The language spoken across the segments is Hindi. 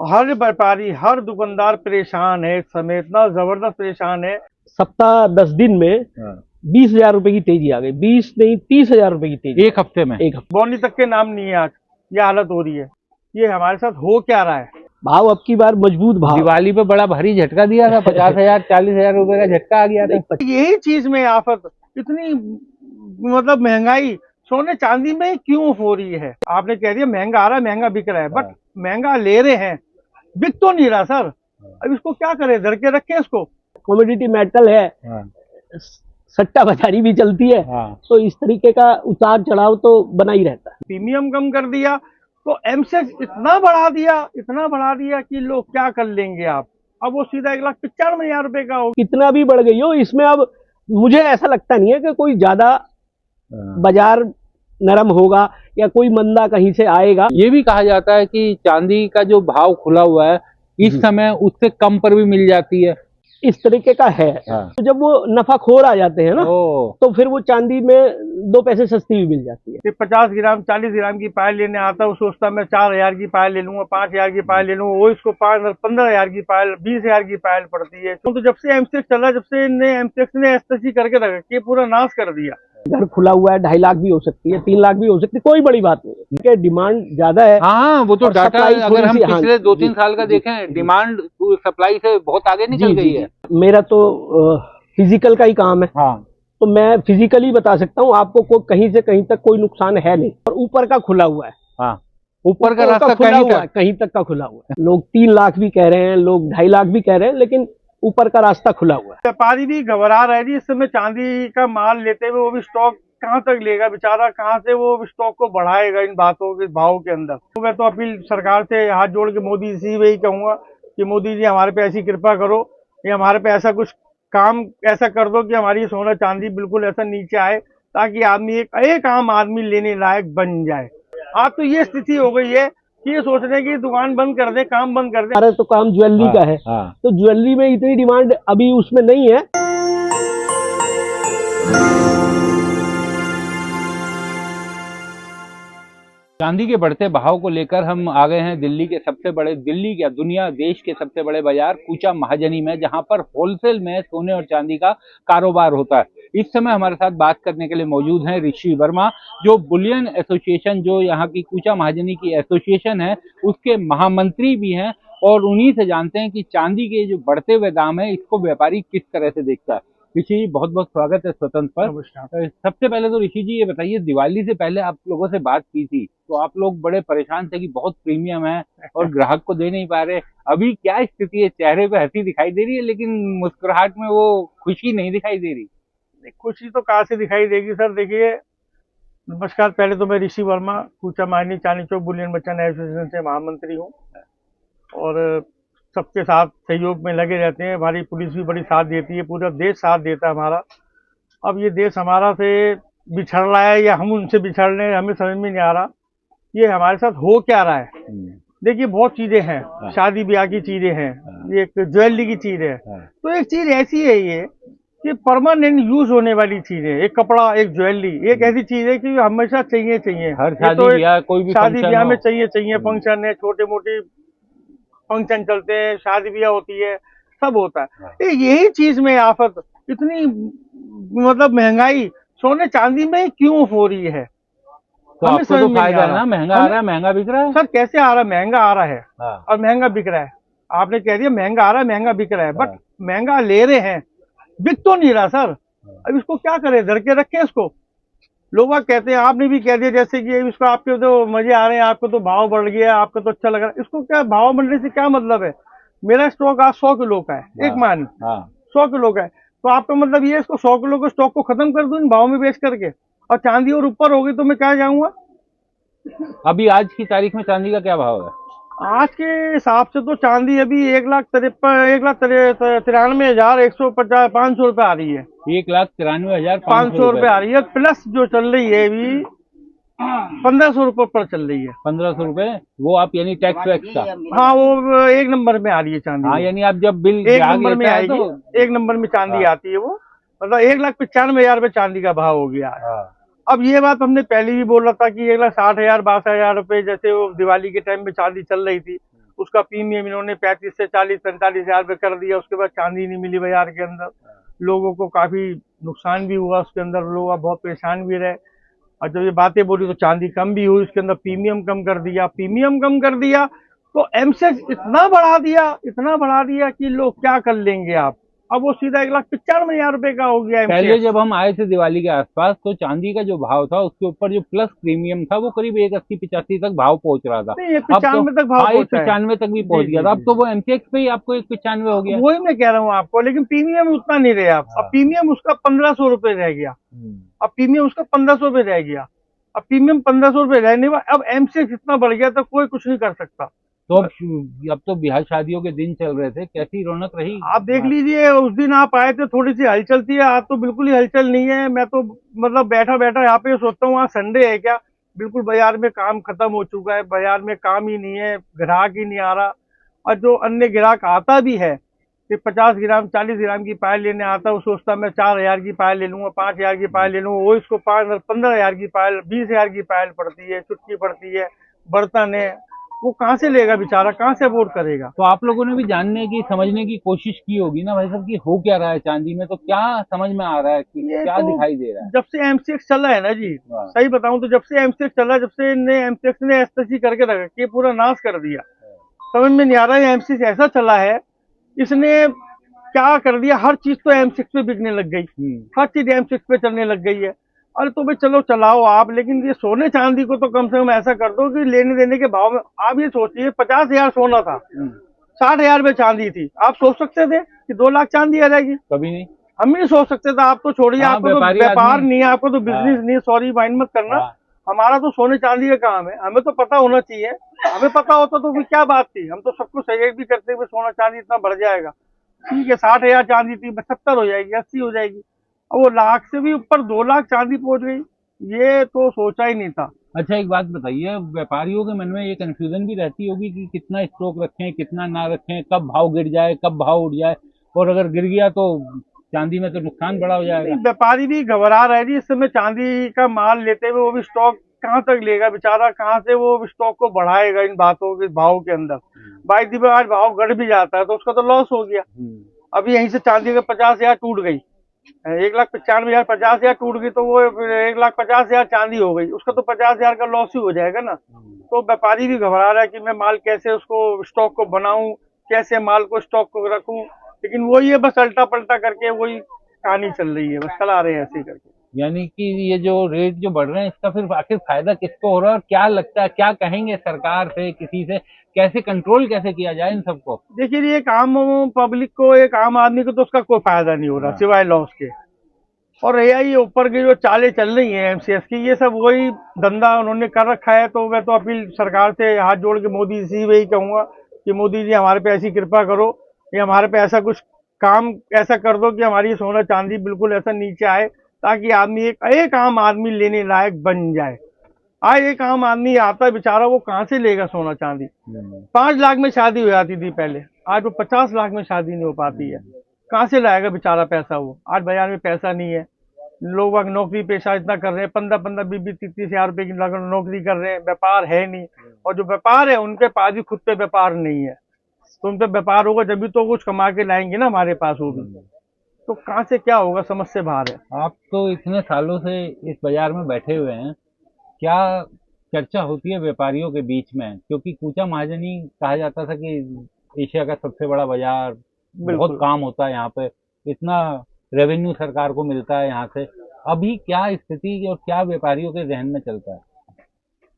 हर व्यापारी हर दुकानदार परेशान है, इस समय इतना जबरदस्त परेशान है। सप्ताह 10 दिन में 20,000 रुपए की तेजी आ गई। 20 नहीं 30,000 रुपए की तेजी एक हफ्ते में। एक हफ्ते। बोनी तक के नाम नहीं है, आज ये हालत हो रही है। ये हमारे साथ हो क्या रहा है? भाव अब की बार मजबूत भाव। दिवाली पे बड़ा भारी झटका दिया था, 50,000 40,000 रुपए का झटका आ गया था। यही चीज में आफत, इतनी मतलब महंगाई सोने चांदी में क्यों हो रही है? आपने कह दिया महंगा आ रहा है, महंगा बिक रहा है, बट महंगा ले रहे हैं, बिक तो नहीं रहा सर। अब इसको क्या करें, धर के रखें इसको? कमोडिटी मेटल है, सट्टा बाजारी भी चलती है, तो इस तरीके का उतार चढ़ाव तो बना ही रहता है। प्रीमियम कम कर दिया तो एमसेक्स इतना बढ़ा दिया कि लोग क्या कर लेंगे आप। अब वो सीधा 1,95,000 रुपए का हो। कितना भी बढ़ गई हो, इसमें अब मुझे ऐसा लगता नहीं है कि कोई ज्यादा बाजार नरम होगा या कोई मंदा कहीं से आएगा। ये भी कहा जाता है कि चांदी का जो भाव खुला हुआ है इस समय उससे कम पर भी मिल जाती है, इस तरीके का है। तो जब वो नफाखोर आ जाते हैं ना, तो फिर वो चांदी में 2 पैसे सस्ती भी मिल जाती है। 50 ग्राम 40 ग्राम की पायल लेने आता है, वो सोचता मैं 4,000 की पायल ले लूंगा, 5,000 की पायल ले लूंगा, वो इसको 15,000 की पायल 20,000 की पायल पड़ती है। तो जब से एमसेक्स चला, जब से एमसेक्स ने एसएससी करके रखा कि पूरा नाश कर दिया। घर खुला हुआ है, 2.5 लाख भी हो सकती है, 3 लाख भी हो सकती है, कोई बड़ी बात नहीं है। डिमांड ज्यादा है। हाँ, वो तो डाटा अगर हम पिछले 2-3 साल का देखें, डिमांड सप्लाई से बहुत आगे निकल गई है। मेरा तो फिजिकल का ही काम है, तो मैं फिजिकली बता सकता हूँ आपको, कहीं से कहीं तक कोई नुकसान है नहीं। और ऊपर का खुला हुआ है, ऊपर का रास्ता कहीं तक का खुला हुआ है। लोग 3 लाख भी कह रहे हैं, लोग 2.5 लाख भी कह रहे हैं, लेकिन ऊपर का रास्ता खुला हुआ है। व्यापारी भी घबरा रहे जी, इस समय चांदी का माल लेते हुए वो भी स्टॉक कहाँ तक लेगा बेचारा, कहाँ से वो स्टॉक को बढ़ाएगा इन बातों के भाव के अंदर। तो मैं तो अपील सरकार से हाथ जोड़ के मोदी जी से वही कहूंगा कि मोदी जी हमारे पे ऐसी कृपा करो, या हमारे पे ऐसा कुछ काम ऐसा कर दो कि हमारी सोना चांदी बिल्कुल ऐसा नीचे आए, ताकि आदमी एक आम आदमी लेने लायक बन जाए। आज तो ये स्थिति हो गई है कि ये सोच रहे हैं कि दुकान बंद कर दे, काम बंद कर दे। अरे तो काम ज्वेलरी का है, तो ज्वेलरी में इतनी डिमांड अभी उसमें नहीं है। चांदी के बढ़ते भाव को लेकर हम आ गए हैं दिल्ली के सबसे बड़े, दिल्ली क्या दुनिया देश के सबसे बड़े बाजार कूचा महाजनी में, जहां पर होलसेल में सोने और चांदी का कारोबार होता है। इस समय हमारे साथ बात करने के लिए मौजूद हैं ऋषि वर्मा, जो बुलियन एसोसिएशन, जो यहाँ की कूचा महाजनी की एसोसिएशन है, उसके महामंत्री भी हैं। और उन्हीं से जानते हैं कि चांदी के जो बढ़ते हुए दाम है इसको व्यापारी किस तरह से देखता है। ऋषि जी, बहुत बहुत स्वागत है स्वतंत्र पर। सबसे पहले तो ऋषि जी ये बताइए, दिवाली से पहले आप लोगों से बात की थी तो आप लोग बड़े परेशान थे कि बहुत प्रीमियम है और ग्राहक को दे नहीं पा रहे। अभी क्या स्थिति है? चेहरे पे हंसी दिखाई दे रही है, लेकिन मुस्कुराहट में वो खुशी नहीं दिखाई दे रही। खुशी तो कहाँ से दिखाई देगी सर? देखिए, नमस्कार, पहले तो मैं ऋषि वर्मा, कूचा महाजनी Chandni Chowk Boolean merchant association से महामंत्री हूँ, और सबके साथ सहयोग में लगे रहते हैं। हमारी पुलिस भी बड़ी साथ देती है, पूरा देश साथ देता है हमारा। अब ये देश हमारा से बिछड़ रहा है या हम उनसे बिछड़ रहे हैं, हमें समझ में नहीं आ रहा। ये हमारे साथ हो क्या रहा है? देखिए, बहुत चीजें हैं, शादी ब्याह की चीजें हैं, ये एक ज्वेलरी की चीज है। तो एक चीज ऐसी है ये कि परमानेंट यूज होने वाली चीज है। एक कपड़ा, एक ज्वेलरी, एक ऐसी चीज है कि हमेशा चाहिए। हर शादी ब्याह, कोई भी शादी ब्याह में चाहिए, फंक्शन है, छोटे मोटे फंक्शन चलते हैं, शादी ब्याह होती है, सब होता है। यही चीज में आफत, इतनी मतलब महंगाई सोने चांदी में क्यों हो रही है? तो हमें समझ में फायदा है ना, महंगा आ रहा है, महंगा बिक रहा है। सर कैसे आ रहा है? महंगा आ रहा है और महंगा बिक रहा है। आपने कह दिया महंगा आ रहा है, महंगा बिक रहा है, बट महंगा ले रहे हैं, बिक तो नहीं रहा सर। अब इसको क्या करें, धर के रखें इसको? लोग कहते हैं, आपने भी कह दिया जैसे कि इसको आपके तो मजे आ रहे हैं, आपको तो भाव बढ़ गया, आपको तो अच्छा लग रहा है। इसको क्या भाव बढ़ने से क्या मतलब है? मेरा स्टॉक आज 100 किलो का है, एक मान 100 किलो का है, तो आपका मतलब ये इसको 100 किलो के स्टॉक को खत्म कर दूं इन भाव में बेच करके, और चांदी और ऊपर होगी तो मैं क्या जाऊंगा? अभी आज की तारीख में चांदी का क्या भाव है? आज के हिसाब से तो चांदी अभी 1,93,150 रुपए आ रही है। 1,93,500 रुपए आ रही है, प्लस जो चल रही है अभी 1,500 रुपए पर चल रही है। 1,500 रुपए, वो आप यानी टैक्स वैक्स का? हाँ, वो 1 नंबर में आ रही है चांदी। हाँ, यानी आप जब बिल 1 नंबर में आएगी, 1 नंबर में चांदी आती है वो, मतलब 1,95,000 रुपए चांदी का भाव हो गया है। अब ये बात हमने पहले भी बोला था कि 1,60,000 62,000 रुपए, जैसे वो दिवाली के टाइम में चांदी चल रही थी, उसका प्रीमियम इन्होंने 35 से 40 45 हजार रुपये कर दिया। उसके बाद चांदी नहीं मिली बाजार के अंदर, लोगों को काफी नुकसान भी हुआ उसके अंदर, लोग बहुत परेशान भी रहे। और जब ये बातें बोली तो चांदी कम भी हुई, उसके अंदर प्रीमियम कम कर दिया। प्रीमियम कम कर दिया तो एमसेक्स इतना बढ़ा दिया कि लोग क्या कर लेंगे आप। अब वो सीधा 1,95,000 रुपए का हो गया पहले एमसेक्स। जब हम आए थे दिवाली के आसपास तो चांदी का जो भाव था उसके ऊपर जो प्लस प्रीमियम था वो करीब 180-85 तक भाव पहुंच रहा था। नहीं, 95 तक भाव पहुंचा है। 95 तक भी पहुंच गया था। अब तो वो एमसीएक्स पे ही आपको 195 हो गया। वही मैं कह रहा हूँ आपको, लेकिन प्रीमियम उतना नहीं रहा। अब प्रीमियम उसका 1,500 रुपए रह गया। अब प्रीमियम उसका 1,500 रुपए रह गया। अब प्रीमियम 1,500 रुपए रहने में अब एमसेक्स इतना बढ़ गया तो कोई कुछ नहीं कर सकता। तो अब तो ब्याह शादियों के दिन चल रहे थे, कैसी रौनक रही? आप देख लीजिए, उस दिन आप आए थे थोड़ी सी हलचल थी, आज तो बिल्कुल ही हलचल नहीं है। मैं तो मतलब बैठा बैठा यहाँ पे सोचता हूँ आज संडे है क्या। बिल्कुल बाजार में काम खत्म हो चुका है, बाजार में काम ही नहीं है, ग्राहक ही नहीं आ रहा। और जो अन्य ग्राहक आता भी है कि 50 ग्राम 40 ग्राम की पायल लेने आता है, वो सोचता मैं 4,000 की पायल ले लूंगा, 5,000 की पायल ले लूंगा, वो इसको 15,000 की पायल 20,000 की पायल पड़ती है, चुटकी पड़ती है, बर्तन है, वो कहाँ से लेगा बेचारा, कहाँ से अफोर्ड करेगा। तो आप लोगों ने भी जानने की समझने की कोशिश की होगी ना भाई साहब कि हो क्या रहा है चांदी में, तो क्या समझ में आ रहा है कि क्या तो दिखाई दे रहा है? जब से एमसीएक्स चला है ना जी, सही बताऊं तो जब से एमसीएक्स चला, जब से एमसीएक्स ने एसएससी करके रख के पूरा नाश कर दिया, समझ में नहीं आ रहा है। एमसीएक्स ऐसा चला है, इसने क्या कर दिया, हर चीज तो एमसीएक्स पे बिकने लग गई, हर चीज एमसीएक्स पे चलने लग गई है। अरे तो भाई चलो चलाओ आप, लेकिन ये सोने चांदी को तो कम से कम ऐसा कर दो कि लेने देने के भाव में। आप ये सोचिए 50,000 सोना था, 60,000 में चांदी थी। आप सोच सकते थे कि 2 लाख चांदी आ जाएगी? कभी नहीं, हम नहीं सोच सकते थे। आप तो छोड़िए, आपको तो व्यापार नहीं है, आपको तो बिजनेस नहीं है, सॉरी माइंड मत करना। हमारा तो सोने चांदी का काम है, हमें तो पता होना चाहिए। हमें पता होता तो फिर क्या बात थी, हम तो सबको सहयोग भी करते हुए सोना चांदी इतना बढ़ जाएगा। ठीक है, 60,000 चांदी थी, 70 हो जाएगी, 80 हो जाएगी, और वो लाख से भी ऊपर 2 लाख चांदी पहुंच गई, ये तो सोचा ही नहीं था। अच्छा एक बात बताइए, व्यापारियों के मन में ये कंफ्यूजन भी रहती होगी कि कितना स्टॉक रखें कितना ना रखें, कब भाव गिर जाए कब भाव उठ जाए, और अगर गिर गया तो चांदी में तो नुकसान बड़ा हो जाएगा। व्यापारी भी घबरा रहे जी इस समय, चांदी का माल लेते हुए वो भी स्टॉक कहाँ तक लेगा बेचारा, कहाँ से वो स्टॉक को बढ़ाएगा इन बातों के भाव के अंदर। बाई दी आज भाव घट भी जाता है तो उसका तो लॉस हो गया। अभी यहीं से चांदी का 50,000 टूट गई, 1,95,000 50,000 टूट गई, तो वो 1,50,000 चांदी हो गई, उसका तो 50,000 का लॉस ही हो जाएगा ना। तो व्यापारी भी घबरा रहा है कि मैं माल कैसे उसको स्टॉक को बनाऊं, कैसे माल को स्टॉक को रखूं। लेकिन वही है, बस अल्टा पलटा करके वही कहानी चल रही है, बस चला रहे हैं ऐसे करके। यानी कि ये जो रेट जो बढ़ रहे हैं इसका फिर आखिर फायदा किसको हो रहा है, और क्या लगता है क्या कहेंगे सरकार से, किसी से कैसे कंट्रोल कैसे किया जाए इन सबको? देखिए, एक आम पब्लिक को, एक आम आदमी को तो उसका कोई फायदा नहीं हो रहा सिवाय लॉस के। और ये ऊपर की जो चालें चल रही हैं एमसीएक्स की, ये सब वही धंधा उन्होंने कर रखा है। तो मैं तो अपील सरकार से हाथ जोड़ के मोदी जी से वही कहूंगा कि मोदी जी हमारे पे ऐसी कृपा करो, ये हमारे पे ऐसा कुछ काम ऐसा कर दो कि हमारी सोना चांदी बिल्कुल ऐसा नीचे आए, ताकि आदमी एक आम आदमी लेने लायक बन जाए। आज एक आम आदमी आता है बेचारा, वो कहाँ से लेगा सोना चांदी? 5 लाख में शादी हो जाती थी पहले, आज वो 50 लाख में शादी नहीं हो पाती है। कहाँ से लाएगा बेचारा पैसा वो? आज बाजार में पैसा नहीं है, लोग नौकरी पेशा इतना कर रहे हैं, 15-15 20-20 30 हजार रुपए की नौकरी कर रहे हैं, व्यापार है नहीं। और जो व्यापार है उनके पास भी खुद पे व्यापार नहीं है, तो उन पे व्यापार होगा जब भी तो कुछ कमा के लाएंगे ना हमारे पास, वो भी तो कहाँ से क्या होगा, समझ से बाहर है। आप तो इतने सालों से इस बाजार में बैठे हुए हैं, क्या चर्चा होती है व्यापारियों के बीच में? क्योंकि कूचा महाजनी कहा जाता था कि एशिया का सबसे बड़ा बाजार, बहुत काम होता है यहाँ पे, इतना रेवेन्यू सरकार को मिलता है यहाँ से। अभी क्या स्थिति और क्या व्यापारियों के जहन में चलता है?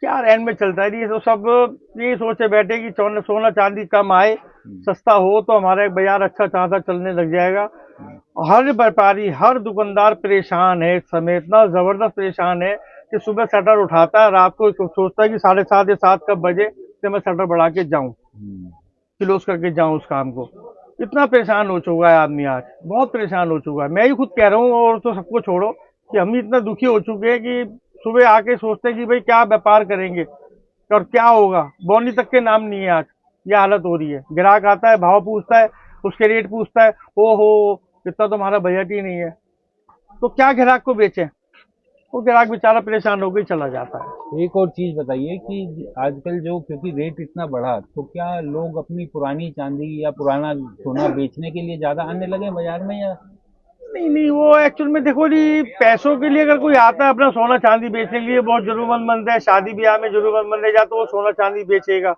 क्या रहन में चलता है, ये तो सब ये सोचे बैठे कि सोना चांदी कम आए, सस्ता हो तो हमारा बाजार अच्छा चांदा चलने लग जाएगा। हर व्यापारी, हर दुकानदार परेशान है इस समय, इतना जबरदस्त परेशान है कि सुबह शटर उठाता है, रात को सोचता है कि 7:30 या 7 कब बजे तो मैं शटर बढ़ा के जाऊं, क्लोज करके जाऊं उस काम को। इतना परेशान हो चुका है आदमी, आज बहुत परेशान हो चुका है। मैं ही खुद कह रहा हूँ, और तो सबको छोड़ो, कि हम ही इतना दुखी हो चुके हैं कि सुबह आके सोचते हैं कि भाई क्या व्यापार करेंगे और क्या होगा, बोनी तक के नाम नहीं है। आज ये हालत हो रही है, ग्राहक आता है, भाव पूछता है, उसके रेट पूछता है, ओ हो इतना तो हमारा बजट ही नहीं है, तो क्या ग्राहक को बेचें? वो ग्राहक बेचारा परेशान होकर चला जाता है। एक और चीज बताइए कि आजकल जो क्योंकि रेट इतना बढ़ा, तो क्या लोग अपनी पुरानी चांदी या पुराना सोना बेचने के लिए ज्यादा आने लगे बाजार में, या नहीं नहीं, वो एक्चुअल में देखो जी, पैसों के लिए अगर कोई आता है अपना सोना चांदी बेचने के लिए, बहुत जरूरतमंद है, शादी ब्याह में जरूरतमंद है, या तो वो सोना चांदी बेचेगा,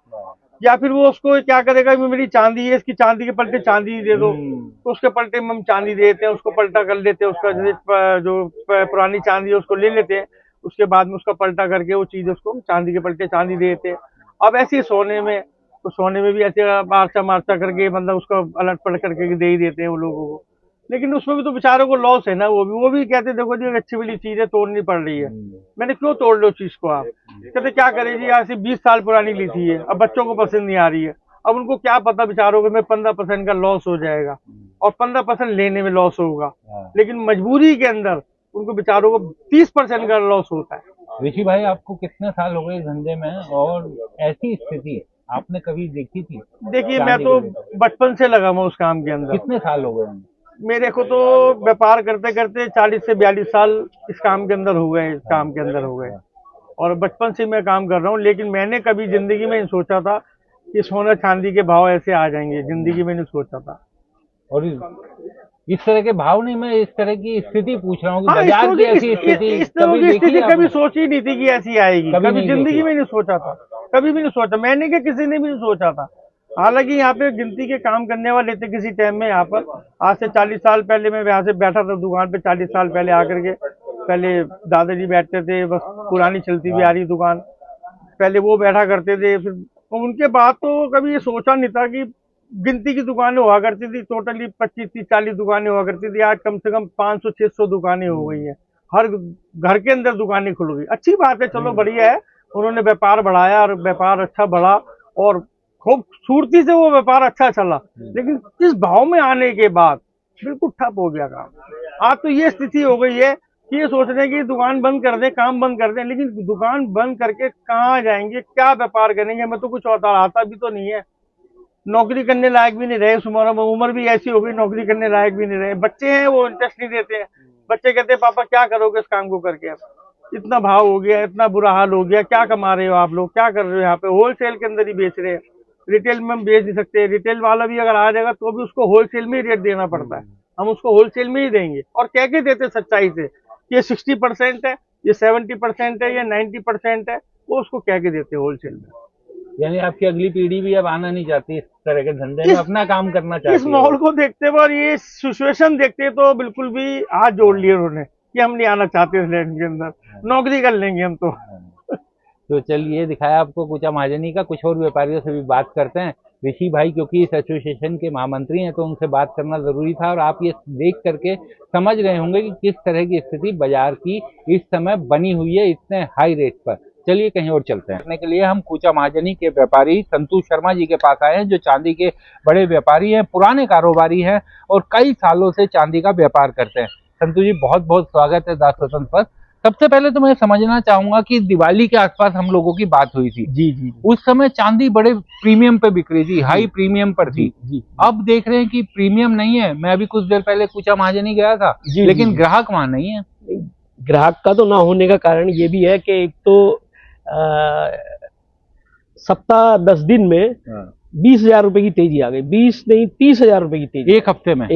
या फिर वो उसको क्या करेगा कि मेरी चांदी है, इसकी चांदी के पलटे चांदी दे दो, तो उसके पलटे में हम चांदी देते हैं, उसको पलटा कर लेते हैं, उसका जो पुरानी चांदी है उसको ले लेते हैं, उसके बाद में उसका पलटा करके वो चीज उसको चांदी के पलटे चांदी दे देते हैं। अब ऐसे ही सोने में, तो सोने में भी ऐसे मार्चा मार्चा करके मतलब उसको अलट पलट करके दे ही देते हैं वो लोगों को, लेकिन उसमें भी तो बेचारों को लॉस है ना। वो भी कहते देखो जी अच्छी वाली चीज है, तोड़नी पड़ रही है, मैंने क्यों तोड़ लो चीज को। आप कहते क्या करें जी, आज से 20 साल पुरानी ली थी है, अब बच्चों को पसंद नहीं आ रही है, अब उनको क्या पता बेचारों को में 15% का लॉस हो जाएगा और 15% लेने में लॉस होगा, लेकिन मजबूरी के अंदर उनको बेचारों को 30% का लॉस होता है। ऋषि भाई, आपको कितने साल हो गए इस धंधे में, और ऐसी स्थिति आपने कभी देखी थी? देखिए, मैं तो बचपन से लगा हूँ उस काम के अंदर। कितने साल हो गए? मेरे को तो व्यापार करते करते 40 से 42 साल इस काम के अंदर हो गए, और बचपन से मैं काम कर रहा हूँ, लेकिन मैंने कभी जिंदगी में नहीं सोचा था कि सोना चांदी के भाव ऐसे आ जाएंगे, जिंदगी में नहीं सोचा था। और इस तरह के भाव नहीं, मैं इस तरह की स्थिति पूछ रहा हूँ कि बाजार की ऐसी स्थिति इस तरह की स्थिति कभी सोची नहीं थी कि ऐसी आएगी, कभी जिंदगी में नहीं सोचा था, कभी भी नहीं सोचा मैंने, कि किसी ने भी नहीं सोचा था। हालांकि यहाँ पे गिनती के काम करने वाले थे किसी टाइम में, यहाँ पर आज से 40 साल पहले मैं यहाँ से बैठा था दुकान पे, 40 साल पहले आकर के, पहले दादाजी बैठते थे, बस पुरानी चलती भी आ रही दुकान, पहले वो बैठा करते थे। फिर उनके बाद तो कभी ये सोचा नहीं था कि गिनती की दुकानें हुआ करती थी, टोटली 25 30 40 दुकानें हुआ करती थी, आज कम से कम 500 600 दुकानें हो गई हैं, हर घर के अंदर दुकानें खुल गई। अच्छी बात है, चलो बढ़िया है, उन्होंने व्यापार बढ़ाया और व्यापार अच्छा बढ़ा और खूबसूरती से वो व्यापार अच्छा चला, लेकिन इस भाव में आने के बाद बिल्कुल ठप हो गया काम। आज तो ये स्थिति हो गई है कि ये सोच रहे हैं कि दुकान बंद कर दें, काम बंद कर दें, लेकिन दुकान बंद करके कहाँ जाएंगे, क्या व्यापार करेंगे, हमें तो कुछ और आता भी तो नहीं है, नौकरी करने लायक भी नहीं रहे, उम्र भी ऐसी हो गई, नौकरी करने लायक भी नहीं रहे, बच्चे हैं वो इंटरेस्ट नहीं देते हैं, बच्चे कहते हैं पापा क्या करोगे इस काम को करके, इतना भाव हो गया, इतना बुरा हाल हो गया, क्या कमा रहे हो आप लोग, क्या कर रहे हो यहाँ पे, होलसेल के अंदर ही बेच रहे हैं, रिटेल में हम बेच नहीं सकते, रिटेल वाला भी अगर आ जाएगा तो भी उसको होलसेल में ही रेट देना पड़ता है, हम उसको होलसेल में ही देंगे, और कह के देते सच्चाई से कि ये 60% है, ये 70% है, ये 90% है, वो उसको कह के देते होलसेल में। यानी आपकी अगली पीढ़ी भी अब आना नहीं चाहती इस तरह के धंधे में, अपना काम करना चाहती है। इस माहौल को देखते हुए और ये सिचुएशन देखते तो बिल्कुल भी हाथ जोड़ लिए उन्होंने कि हम नहीं आना चाहते इस लैंड के अंदर, नौकरी कर लेंगे हम तो चलिए, दिखाया आपको कुचा महाजनी का, कुछ और व्यापारियों से भी बात करते हैं। ऋषि भाई क्योंकि इस एसोसिएशन के महामंत्री हैं तो उनसे बात करना जरूरी था, और आप ये देख करके समझ रहे होंगे कि किस तरह की स्थिति बाजार की इस समय बनी हुई है इतने हाई रेट पर। चलिए कहीं और चलते हैं। करने के लिए हम कुचा महाजनी के व्यापारी संतू शर्मा जी के पास आए हैं, जो चांदी के बड़े व्यापारी हैं, पुराने कारोबारी हैं और कई सालों से चांदी का व्यापार करते हैं। संतू जी, बहुत बहुत स्वागत है दास वसंत पर। सबसे पहले तो मैं समझना चाहूंगा कि दिवाली के आसपास हम लोगों की बात हुई थी। जी। उस समय चांदी बड़े प्रीमियम पे बिक रही थी, हाई प्रीमियम पर थी। जी। अब देख रहे हैं कि प्रीमियम नहीं है। मैं अभी कुछ देर पहले कुचा महाजनी गया था, लेकिन ग्राहक वहां नहीं है। ग्राहक का तो ना होने का कारण ये भी है कि एक तो सप्ताह 10 दिन में 20,000 रुपए की तेजी आ गई। 20 नहीं 30,000 रुपए की तेजी एक हफ्ते में।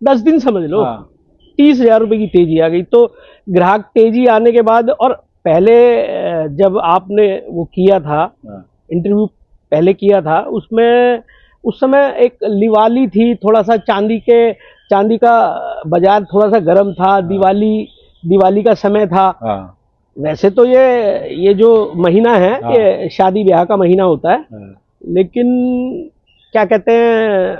10 दिन समझ लो। 30,000 रुपए की तेजी आ गई। तो ग्राहक तेजी आने के बाद, और पहले जब आपने वो किया था इंटरव्यू पहले किया था, उसमें उस समय एक दिवाली थी, थोड़ा सा चांदी का बाजार थोड़ा सा गर्म था, दिवाली का समय था। वैसे तो ये जो महीना है ये शादी ब्याह का महीना होता है, लेकिन क्या कहते हैं,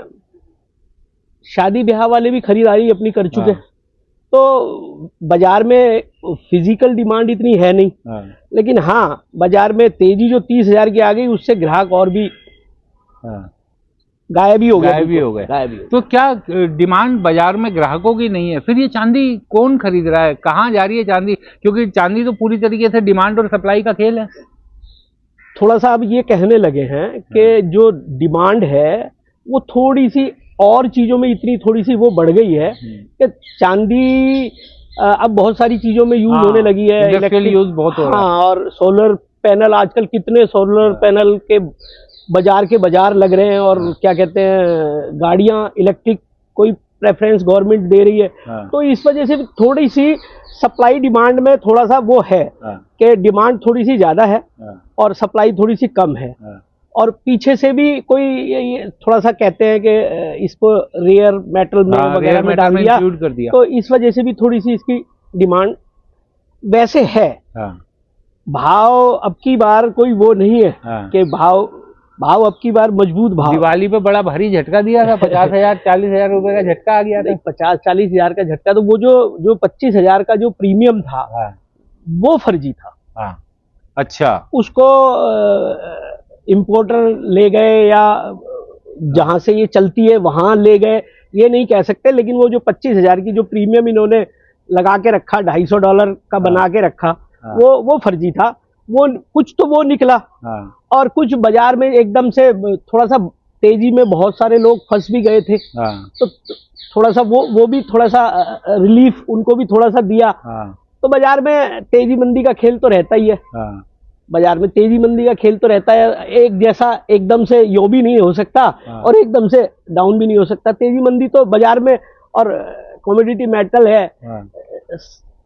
शादी ब्याह वाले भी खरीदारी अपनी कर चुके, तो बाजार में फिजिकल डिमांड इतनी है नहीं। लेकिन हाँ, बाजार में तेजी जो 30,000 की आ गई, उससे ग्राहक और भी गायब ही हो गए। तो क्या डिमांड बाजार में ग्राहकों की नहीं है, फिर ये चांदी कौन खरीद रहा है, कहाँ जा रही है चांदी? क्योंकि चांदी तो पूरी तरीके से डिमांड और सप्लाई का खेल है। थोड़ा सा अब ये कहने लगे हैं कि जो डिमांड है वो थोड़ी सी और चीजों में इतनी थोड़ी सी वो बढ़ गई है कि चांदी अब बहुत सारी चीजों में यूज हाँ, होने लगी है, इंडस्ट्रियल यूज बहुत हो रहा है। हाँ, और सोलर पैनल, आजकल कितने सोलर पैनल के बाजार लग रहे हैं, और क्या कहते हैं, गाड़ियां इलेक्ट्रिक कोई प्रेफरेंस गवर्नमेंट दे रही है। तो इस वजह से थोड़ी सी सप्लाई डिमांड में थोड़ा सा वो है कि डिमांड थोड़ी सी ज्यादा है और सप्लाई थोड़ी सी कम है। और पीछे से भी कोई ये थोड़ा सा कहते हैं कि इसको रेयर मेटल में वगैरह में डाल दिया, तो इस वजह से भी थोड़ी सी इसकी डिमांड वैसे है। भाव अब की बार कोई वो नहीं है कि भाव अब की बार मजबूत भाव। दिवाली पे बड़ा भारी झटका दिया था, 50,000 40,000 रुपए का झटका आ गया था। 50-40 हजार का झटका, तो वो जो 25,000 का जो प्रीमियम था वो फर्जी था। अच्छा, उसको इंपोर्टर ले गए या जहां से ये चलती है वहां ले गए, ये नहीं कह सकते, लेकिन वो जो 25,000 की जो प्रीमियम इन्होंने लगा के रखा, $250 का बना के रखा, वो फर्जी था। वो कुछ तो वो निकला, और कुछ बाजार में एकदम से थोड़ा सा तेजी में बहुत सारे लोग फंस भी गए थे, तो थोड़ा सा वो भी थोड़ा सा रिलीफ उनको भी थोड़ा सा दिया। तो बाजार में तेजी मंदी का खेल तो रहता ही है, बाजार में तेजी मंदी का खेल तो रहता है, एक जैसा एकदम से यो भी नहीं हो सकता और एकदम से डाउन भी नहीं हो सकता। तेजी मंदी तो बाजार में, और कमोडिटी मेटल है,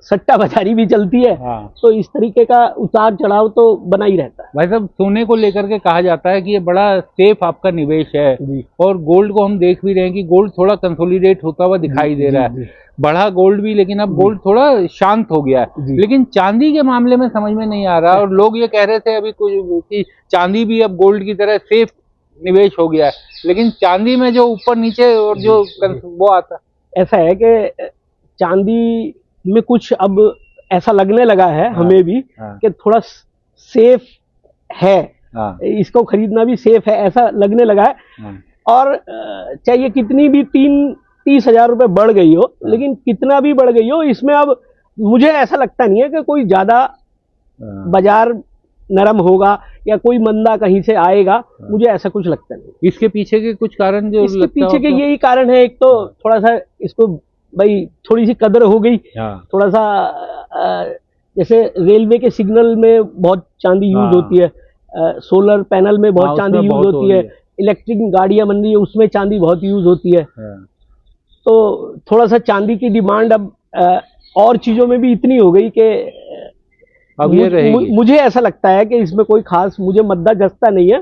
सट्टा बाजारी भी चलती है, तो इस तरीके का उतार चढ़ाव तो बना ही रहता है। भाई साहब, सोने को लेकर के कहा जाता है कि ये बड़ा सेफ आपका निवेश है, और गोल्ड को हम देख भी रहे हैं कि गोल्ड थोड़ा कंसोलिडेट होता हुआ दिखाई दे रहा है। बढ़ा गोल्ड भी, लेकिन अब गोल्ड थोड़ा शांत हो गया है। लेकिन चांदी के मामले में समझ में नहीं आ रहा, और लोग ये कह रहे थे अभी कुछ कि चांदी भी अब गोल्ड की तरह सेफ निवेश हो गया है, लेकिन चांदी में जो ऊपर नीचे और जो वो आता, ऐसा है कि चांदी में कुछ अब ऐसा लगने लगा है हमें भी कि थोड़ा सेफ है, इसको खरीदना भी सेफ है, ऐसा लगने लगा है। और चाहे कितनी भी 30,000 रुपए बढ़ गई हो, लेकिन कितना भी बढ़ गई हो, इसमें अब मुझे ऐसा लगता नहीं है कि कोई ज्यादा बाजार नरम होगा या कोई मंदा कहीं से आएगा, मुझे ऐसा कुछ लगता नहीं। इसके पीछे के कुछ कारण जो इसके पीछे के यही कारण है, एक तो थोड़ा सा इसको भाई थोड़ी सी कदर हो गई, थोड़ा सा जैसे रेलवे के सिग्नल में बहुत चांदी यूज होती है, सोलर पैनल में बहुत चांदी यूज होती है, इलेक्ट्रिक गाड़ियां बन रही है उसमें चांदी बहुत यूज होती है। तो थोड़ा सा चांदी की डिमांड अब और चीजों में भी इतनी हो गई कि अब मुझे ऐसा लगता है कि इसमें कोई खास मुझे मद्दा जचता नहीं है।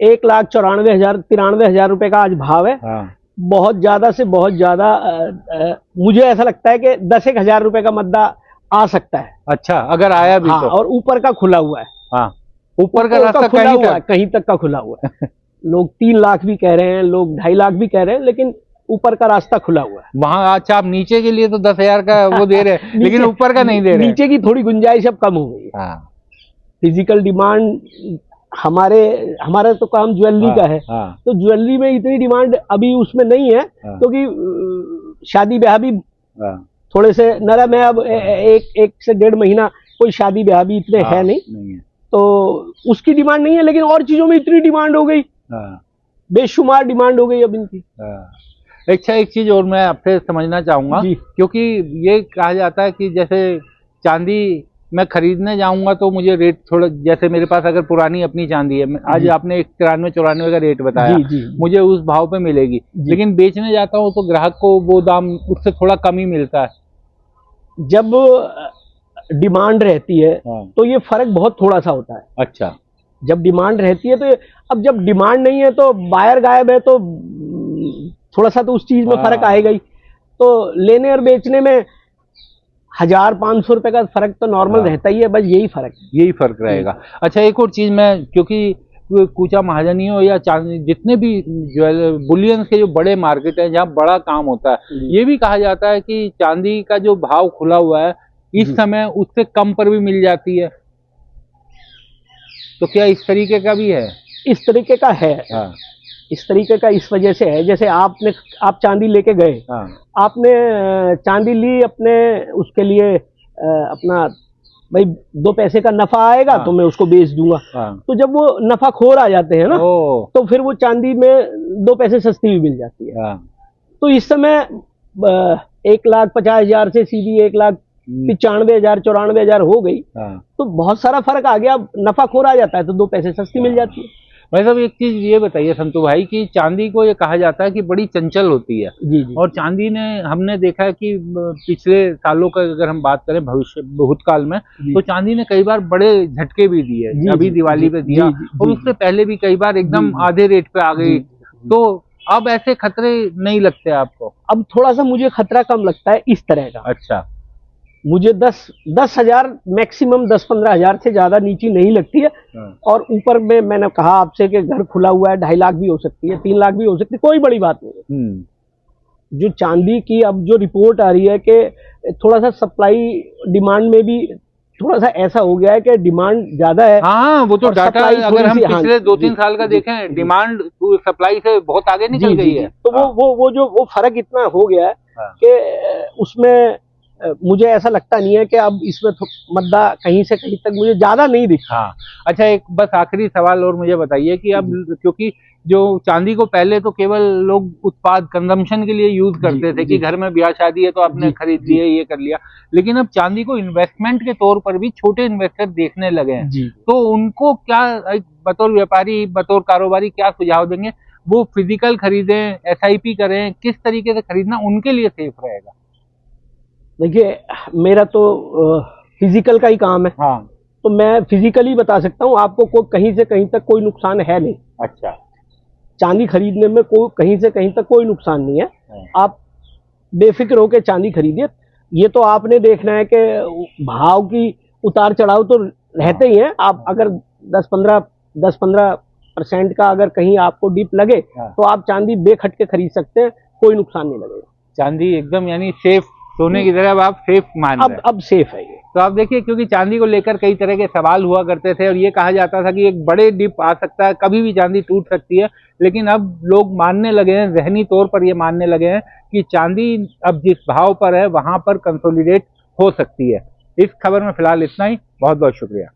1,94,000-93,000 रुपए का आज भाव है। बहुत ज्यादा से बहुत ज्यादा मुझे ऐसा लगता है कि 10,000 रुपए का मद्दा आ सकता है। अच्छा, अगर आया भी तो। और ऊपर का खुला हुआ है, ऊपर का रास्ता कहीं तक का खुला हुआ है। लोग 3 लाख भी कह रहे हैं, लोग 2.5 लाख भी कह रहे हैं, लेकिन ऊपर का रास्ता खुला हुआ है वहां। अच्छा, आप नीचे के लिए तो 10,000 का वो दे रहे हैं लेकिन ऊपर का नहीं दे रहे। नीचे की थोड़ी गुंजाइश अब कम हो गई है। फिजिकल डिमांड हमारा तो काम ज्वेलरी का है, तो ज्वेलरी में इतनी डिमांड अभी उसमें नहीं है, क्योंकि शादी ब्याह भी थोड़े से नरम है। अब 1 से 1.5 महीना कोई शादी ब्याह भी इतने है नहीं, तो उसकी डिमांड नहीं है। लेकिन और चीजों में इतनी डिमांड हो गई, बेशुमार डिमांड हो गई अब इनकी। अच्छा, एक चीज और मैं आपसे समझना चाहूंगा, क्योंकि ये कहा जाता है कि जैसे चांदी मैं खरीदने जाऊंगा तो मुझे रेट थोड़ा, जैसे मेरे पास अगर पुरानी अपनी चांदी है, आज आपने 93-94 का रेट बताया, मुझे उस भाव पे मिलेगी, लेकिन बेचने जाता हूँ तो ग्राहक को वो दाम उससे थोड़ा कम ही मिलता है। जब डिमांड रहती है तो ये फर्क बहुत थोड़ा सा होता है। अच्छा, जब डिमांड रहती है तो अब जब डिमांड नहीं है तो बायर गायब है, तो थोड़ा सा तो उस चीज में फर्क आएगा ही। तो लेने और बेचने में 1,000-500 रुपए का फर्क तो नॉर्मल रहता ही है, बस यही फर्क रहेगा। अच्छा, एक और चीज मैं, क्योंकि कूचा महाजनी हो या चांदी, जितने भी बुलियंस के जो बड़े मार्केट है जहाँ बड़ा काम होता है, ये भी कहा जाता है कि चांदी का जो भाव खुला हुआ है इस समय उससे कम पर भी मिल जाती है, तो क्या इस तरीके का भी है? इस तरीके का है। इस तरीके का इस वजह से है, जैसे आप चांदी लेके गए, आपने चांदी ली, अपने उसके लिए अपना भाई 2 पैसे का नफा आएगा तो मैं उसको बेच दूंगा। तो जब वो नफा खोर आ जाते हैं ना, तो फिर वो चांदी में 2 पैसे सस्ती भी मिल जाती है। तो इस समय 1,50,000 से सीधी 1,95,000 94,000 हो गई। हाँ। तो बहुत सारा फर्क आ गया, नफाखोर आ जाता है तो 2 पैसे सस्ती मिल जाती है। भाई साहब एक चीज ये बताइए संतू भाई कि चांदी को ये कहा जाता है कि बड़ी चंचल होती है। जी जी। और चांदी ने हमने देखा है कि पिछले सालों का अगर हम बात करें भूतकाल में, तो चांदी ने कई बार बड़े झटके भी दिए। अभी दिवाली पे दिया, और उससे पहले भी कई बार एकदम आधे रेट पे आ गई। तो अब ऐसे खतरे नहीं लगते आपको? अब थोड़ा सा मुझे खतरा कम लगता है इस तरह का। अच्छा। मुझे 10,000 मैक्सिमम 10-15,000 से ज्यादा नीचे नहीं लगती है। और ऊपर में मैंने कहा आपसे कि घर खुला हुआ है, 2.5 लाख भी हो सकती है, 3 लाख भी हो सकती है, कोई बड़ी बात नहीं है। जो चांदी की अब जो रिपोर्ट आ रही है कि थोड़ा सा सप्लाई डिमांड में भी थोड़ा सा ऐसा हो गया है कि डिमांड ज्यादा है। हाँ, वो तो डाटा अगर हम पिछले 2-3 साल का देखें, डिमांड सप्लाई से बहुत आगे निकल गई है। तो वो फर्क इतना हो गया है कि उसमें मुझे ऐसा लगता नहीं है कि अब इसमें मद्दा कहीं से कहीं तक मुझे ज्यादा नहीं दिखा। हाँ। अच्छा, एक बस आखिरी सवाल और मुझे बताइए कि अब क्योंकि जो चांदी को पहले तो केवल लोग उत्पाद कंजम्पशन के लिए यूज करते थे कि घर में ब्याह शादी है तो आपने खरीद लिया, ये कर लिया, लेकिन अब चांदी को इन्वेस्टमेंट के तौर पर भी छोटे इन्वेस्टर देखने लगे हैं। तो उनको क्या बतौर व्यापारी, बतौर कारोबारी क्या सुझाव देंगे? वो फिजिकल खरीदें, SIP करें, किस तरीके से खरीदना उनके लिए सेफ रहेगा? देखिए, मेरा तो फिजिकल का ही काम है। हाँ। तो मैं फिजिकली बता सकता हूँ आपको, कहीं से कहीं तक कोई नुकसान है नहीं। अच्छा। चांदी खरीदने में कहीं से कहीं तक कोई नुकसान नहीं है। आप बेफिक्र होकर चांदी खरीदिए। ये तो आपने देखना है कि भाव की उतार चढ़ाव तो रहते ही हैं। आप अगर 10-15% का अगर कहीं आपको डिप लगे तो आप चांदी बेखटके खरीद सकते हैं, कोई नुकसान नहीं लगेगा। चांदी एकदम यानी सेफ, सोने की तरह आप सेफ मान रहे हैं। अब सेफ है ये। तो आप देखिए, क्योंकि चांदी को लेकर कई तरह के सवाल हुआ करते थे और ये कहा जाता था कि एक बड़े डिप आ सकता है, कभी भी चांदी टूट सकती है, लेकिन अब लोग मानने लगे हैं, ज़हनी तौर पर ये मानने लगे हैं कि चांदी अब जिस भाव पर है वहां पर कंसोलिडेट हो सकती है। इस खबर में फिलहाल इतना ही। बहुत बहुत शुक्रिया।